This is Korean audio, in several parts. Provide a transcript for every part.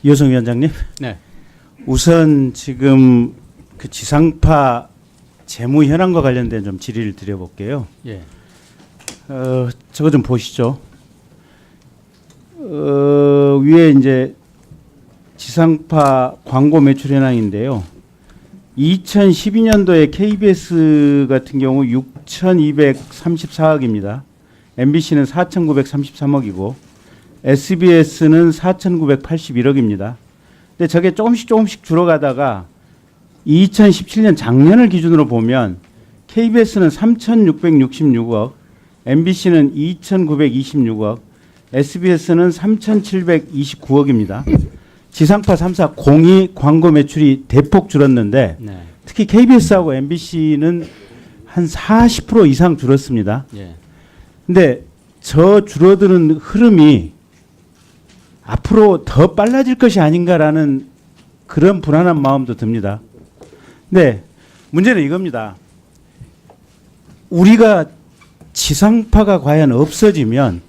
이호성 위원장님. 네. 우선 지금 그 지상파 재무 현황과 관련된 좀 질의를 드려볼게요. 예. 저거 좀 보시죠. 위에 이제 지상파 광고 매출 현황인데요. 2012년도에 KBS 같은 경우 6,234억입니다. MBC는 4,933억이고 SBS는 4,981억입니다. 근데 저게 조금씩 줄어가다가 2017년 작년을 기준으로 보면 KBS는 3,666억, MBC는 2,926억, SBS는 3,729억입니다. 지상파 3사 공이 광고 매출이 대폭 줄었는데 네. 특히 KBS하고 MBC는 한 40% 이상 줄었습니다. 예. 근데 저 줄어드는 흐름이 앞으로 더 빨라질 것이 아닌가라는 그런 불안한 마음도 듭니다. 근데 문제는 이겁니다. 우리가 지상파가 과연 없어지면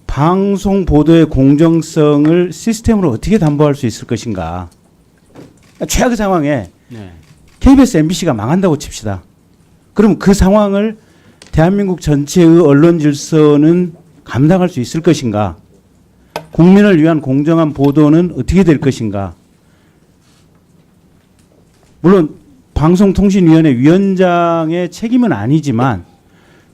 방송 보도의 공정성을 시스템으로 어떻게 담보할 수 있을 것인가. 최악의 상황에 네. KBS, MBC가 망한다고 칩시다. 그럼 그 상황을 대한민국 전체의 언론 질서는 감당할 수 있을 것인가? 국민을 위한 공정한 보도는 어떻게 될 것인가? 물론 방송통신위원회 위원장의 책임은 아니지만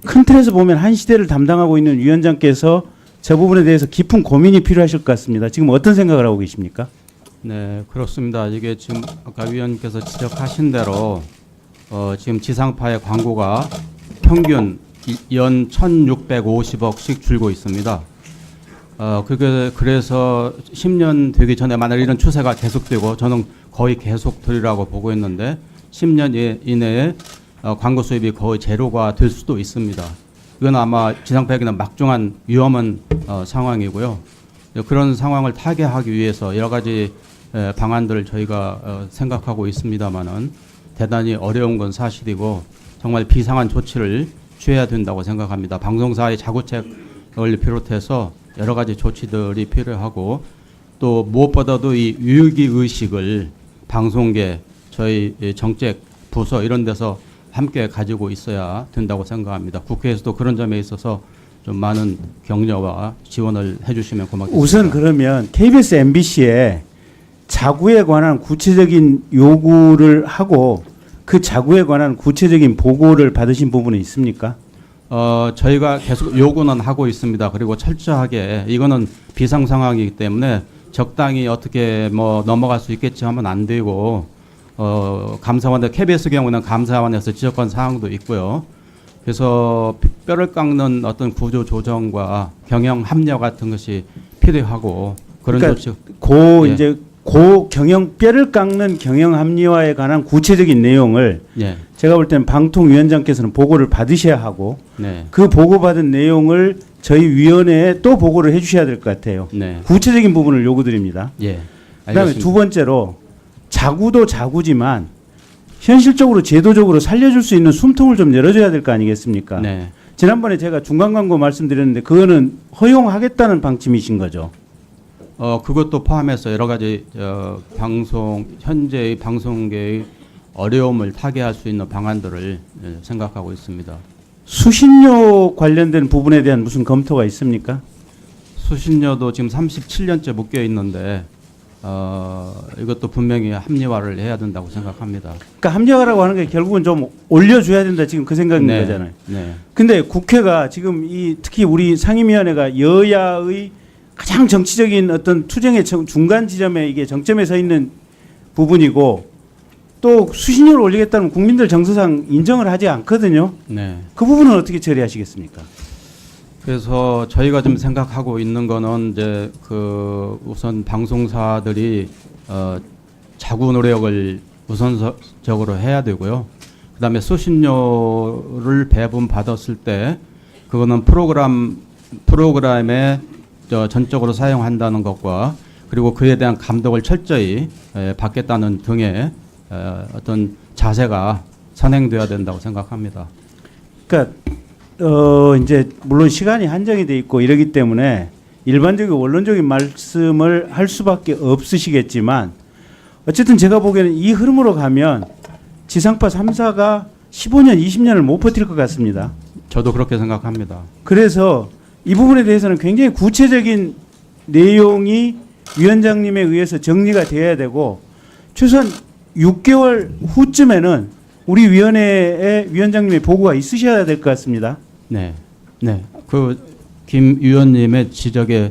큰 틀에서 보면 한 시대를 담당하고 있는 위원장께서 저 부분에 대해서 깊은 고민이 필요하실 것 같습니다. 지금 어떤 생각을 하고 계십니까? 네, 그렇습니다. 이게 지금 아까 위원께서 지적하신 대로 지금 지상파의 광고가 평균 연 1,650억씩 줄고 있습니다. 그래서 10년 되기 전에 만약 이런 추세가 계속되고 저는 거의 계속 되리라고 보고 있는데 10년 이내에 광고 수입이 거의 제로가 될 수도 있습니다. 이건 아마 지상파에게는 막중한 위험한 상황이고요. 그런 상황을 타개하기 위해서 여러 가지 방안들을 저희가 생각하고 있습니다만은 대단히 어려운 건 사실이고 정말 비상한 조치를 취해야 된다고 생각합니다. 방송사의 자구책을 비롯해서 여러 가지 조치들이 필요하고 또 무엇보다도 이 위기 의식을 방송계 저희 정책 부서 이런 데서 함께 가지고 있어야 된다고 생각합니다. 국회에서도 그런 점에 있어서 좀 많은 격려와 지원을 해주시면 고맙겠습니다. 우선 그러면 KBS, MBC에 자구에 관한 구체적인 요구를 하고 그 자구에 관한 구체적인 보고를 받으신 부분은 있습니까? 저희가 계속 요구는 하고 있습니다. 그리고 철저하게 이거는 비상 상황이기 때문에 적당히 어떻게 뭐 넘어갈 수 있겠지 하면 안 되고 감사원에 KBS 경우는 감사원에서 지적한 사항도 있고요. 그래서 뼈를 깎는 어떤 구조 조정과 경영 합력 같은 것이 필요하고 그런 그러니까 조치. 예. 이제 경영 뼈를 깎는 경영 합리화에 관한 구체적인 내용을 예. 제가 볼 때는 방통위원장께서는 보고를 받으셔야 하고 네. 그 보고받은 내용을 저희 위원회에 또 보고를 해주셔야 될 것 같아요. 네. 구체적인 부분을 요구드립니다. 예. 그다음에 알겠습니다. 두 번째로 자구도 자구지만 현실적으로 제도적으로 살려줄 수 있는 숨통을 좀 열어줘야 될 거 아니겠습니까? 네. 지난번에 제가 중간 광고 말씀드렸는데 그거는 허용하겠다는 방침이신 거죠. 그것도 포함해서 여러 가지 현재의 방송계의 어려움을 타개할 수 있는 방안들을 생각하고 있습니다. 수신료 관련된 부분에 대한 무슨 검토가 있습니까? 수신료도 지금 37년째 묶여 있는데 이것도 분명히 합리화를 해야 된다고 생각합니다. 그러니까 합리화라고 하는 게 결국은 좀 올려줘야 된다 지금 그 생각인 거잖아요. 네. 근데 국회가 지금 특히 우리 상임위원회가 여야의 가장 정치적인 어떤 투쟁의 중간 지점에 이게 정점에 서 있는 부분이고 또 수신료를 올리겠다면 국민들 정서상 인정을 하지 않거든요. 네. 그 부분은 어떻게 처리하시겠습니까? 그래서 저희가 좀 생각하고 있는 거는 이제 우선 방송사들이 자구 노력을 우선적으로 해야 되고요. 그다음에 수신료를 배분 받았을 때 그거는 프로그램에 전적으로 사용한다는 것과 그리고 그에 대한 감독을 철저히 받겠다는 등의 어떤 자세가 선행돼야 된다고 생각합니다. 그러니까 이제 물론 시간이 한정이 돼 있고 이러기 때문에 일반적이고 원론적인 말씀을 할 수밖에 없으시겠지만 어쨌든 제가 보기에는 이 흐름으로 가면 지상파 3사가 15년, 20년을 못 버틸 것 같습니다. 저도 그렇게 생각합니다. 그래서 이 부분에 대해서는 굉장히 구체적인 내용이 위원장님에 의해서 정리가 돼야 되고 최소한 6개월 후쯤에는 우리 위원회에 위원장님의 보고가 있으셔야 될 것 같습니다. 네, 네. 그 김 위원님의 지적에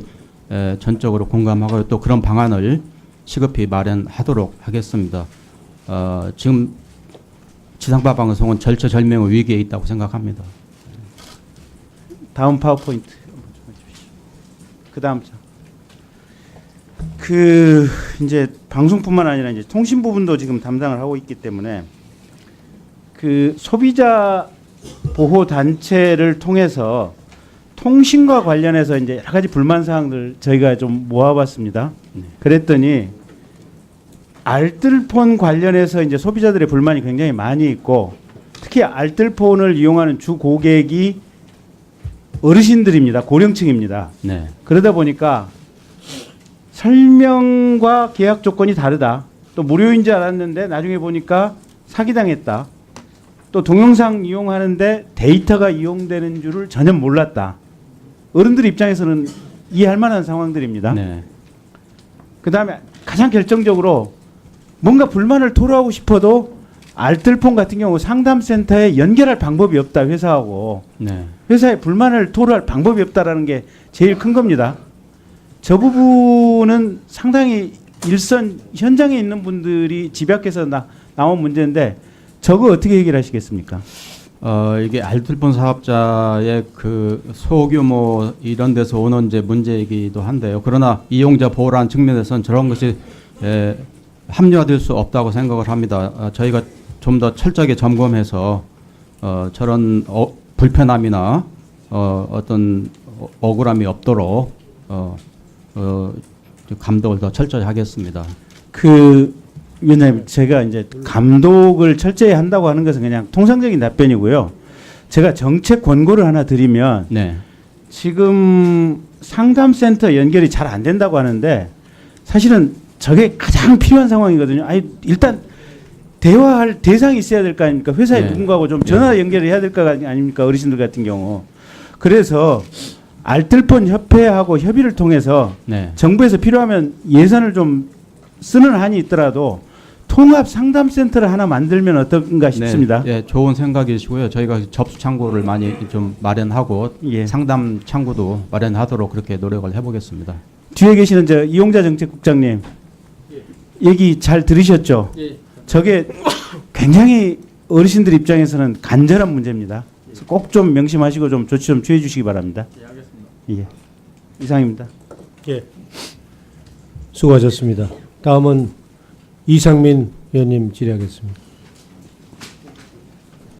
전적으로 공감하고 또 그런 방안을 시급히 마련하도록 하겠습니다. 지금 지상파 방송은 절체절명의 위기에 있다고 생각합니다. 다음 파워포인트. 그 다음 장. 그 이제 방송뿐만 아니라 이제 통신 부분도 지금 담당을 하고 있기 때문에 그 소비자 보호 단체를 통해서 통신과 관련해서 이제 여러 가지 불만 사항들 저희가 좀 모아봤습니다. 그랬더니 알뜰폰 관련해서 이제 소비자들의 불만이 굉장히 많이 있고 특히 알뜰폰을 이용하는 주 고객이 어르신들입니다. 고령층입니다. 네, 그러다 보니까 설명과 계약 조건이 다르다. 또 무료인 줄 알았는데 나중에 보니까 사기당했다. 또 동영상 이용하는데 데이터가 이용되는 줄을 전혀 몰랐다. 어른들 입장에서는 이해할 만한 상황들입니다. 네, 그다음에 가장 결정적으로 뭔가 불만을 토로하고 싶어도 알뜰폰 같은 경우 상담센터에 연결할 방법이 없다. 회사하고 네, 회사에 불만을 토로할 방법이 없다라는 게 제일 큰 겁니다. 저 부분은 상당히 일선 현장에 있는 분들이 집약해서 나온 문제인데 저거 어떻게 해결하시겠습니까? 이게 알뜰폰 사업자의 그 소규모 이런 데서 오는 이제 문제이기도 한데요. 그러나 이용자 보호라는 측면에서는 저런 것이 합리화될 수 없다고 생각을 합니다. 저희가 좀 더 철저하게 점검해서 저런 불편함이나 어떤 억울함이 없도록 감독을 더 철저히 하겠습니다. 그 위원장님, 제가 이제 감독을 철저히 한다고 하는 것은 그냥 통상적인 답변이고요. 제가 정책 권고를 하나 드리면 네, 지금 상담센터 연결이 잘 안 된다고 하는데 사실은 저게 가장 필요한 상황이거든요. 아니 일단 대화할 대상이 있어야 될 거 아닙니까? 회사에 네. 누군가하고 좀 전화 연결을 해야 될 거 아닙니까? 어르신들 같은 경우. 그래서 알뜰폰 협회하고 협의를 통해서 네, 정부에서 필요하면 예산을 좀 쓰는 한이 있더라도 통합 상담센터를 하나 만들면 어떤가 싶습니다. 네, 예, 좋은 생각이시고요. 저희가 접수 창구를 많이 좀 마련하고 예. 상담 창구도 마련하도록 그렇게 노력을 해보겠습니다. 뒤에 계시는 저 이용자 정책국장님 얘기 잘 들으셨죠? 저게 굉장히 어르신들 입장에서는 간절한 문제입니다. 꼭 좀 명심하시고 좀 조치 좀 취해 주시기 바랍니다. 예, 알겠습니다. 예. 이상입니다. 예. 수고하셨습니다. 다음은 이상민 의원님 질의하겠습니다.